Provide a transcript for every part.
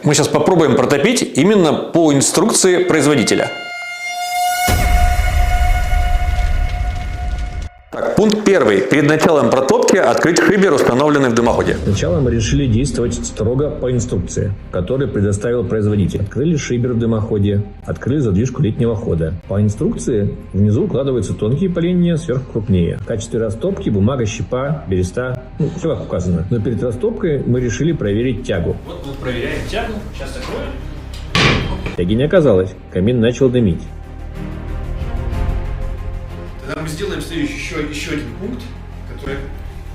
Мы сейчас попробуем протопить именно по инструкции производителя. Пункт 1. Перед началом протопки открыть шибер, установленный в дымоходе. Сначала мы решили действовать строго по инструкции, которую предоставил производитель. Открыли шибер в дымоходе, открыли задвижку летнего хода. По инструкции внизу укладываются тонкие поленья, сверху крупнее. В качестве растопки бумага, щепа, береста, все как указано. Но перед растопкой мы решили проверить тягу. Вот мы проверяем тягу, сейчас закроем. Тяги не оказалось, камин начал дымить. Тогда мы сделаем следующий еще один пункт, который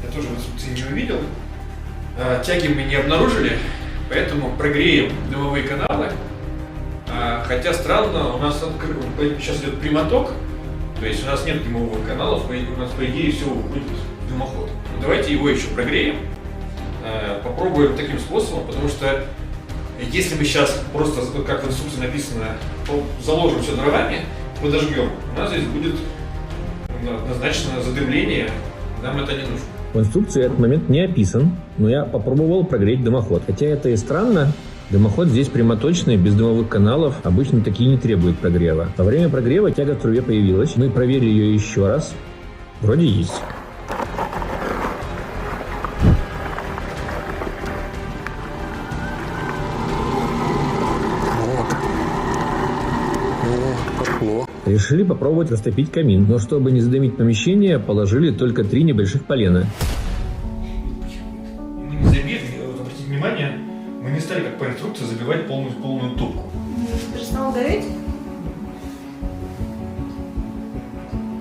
я тоже в инструкции не увидел. Тяги мы не обнаружили, поэтому прогреем дымовые каналы. Хотя странно, у нас сейчас идет прямоток, то есть у нас нет дымовых каналов, у нас по идее все уходит в дымоход. Но давайте его еще прогреем, попробуем таким способом, потому что если мы сейчас просто, как в инструкции написано, заложим все дровами, подожгем, у нас здесь будет однозначно задымление, нам это не нужно. В инструкции этот момент не описан, но я попробовал прогреть дымоход. Хотя это и странно, дымоход здесь прямоточный, без дымовых каналов, обычно такие не требуют прогрева. Во время прогрева тяга в трубе появилась, мы проверили ее еще раз, вроде есть. Решили попробовать растопить камин, но чтобы не задымить помещение, положили только 3 небольших полена. Мы не забили, обратите внимание, мы не стали как по инструкции забивать полную топку. Перестал гореть?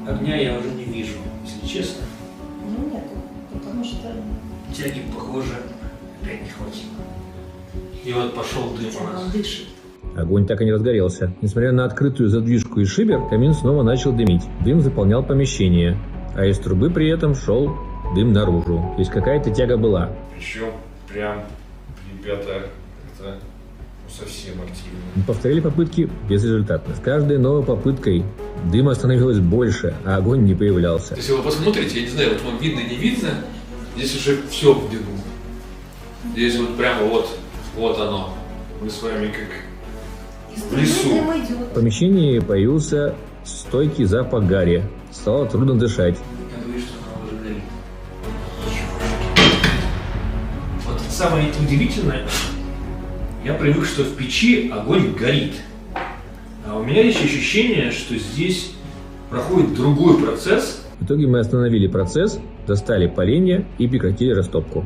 Огня я уже не вижу, если честно. Ну нет, потому что Тяги, похоже, опять не хватило. И вот пошел дым у нас. он дышит. Огонь так и не разгорелся. Несмотря на открытую задвижку и шибер, камин снова начал дымить. Дым заполнял помещение, а из трубы при этом шел дым наружу. То есть какая-то тяга была. Причем прям ребята это совсем активно. Мы повторили попытки безрезультатно. С каждой новой попыткой дыма становилось больше, а огонь не появлялся. Если вы посмотрите, я не знаю, вот вам видно, не видно, здесь уже все в дыму. Здесь вот прямо вот оно. Мы с вами как в лесу. В помещении появился стойкий запах гари. Стало трудно дышать. Я говорю, что она уже горит. Вот самое удивительное, я привык, что в печи огонь горит. А у меня есть ощущение, что здесь проходит другой процесс. В итоге мы остановили процесс, достали поленья и прекратили растопку.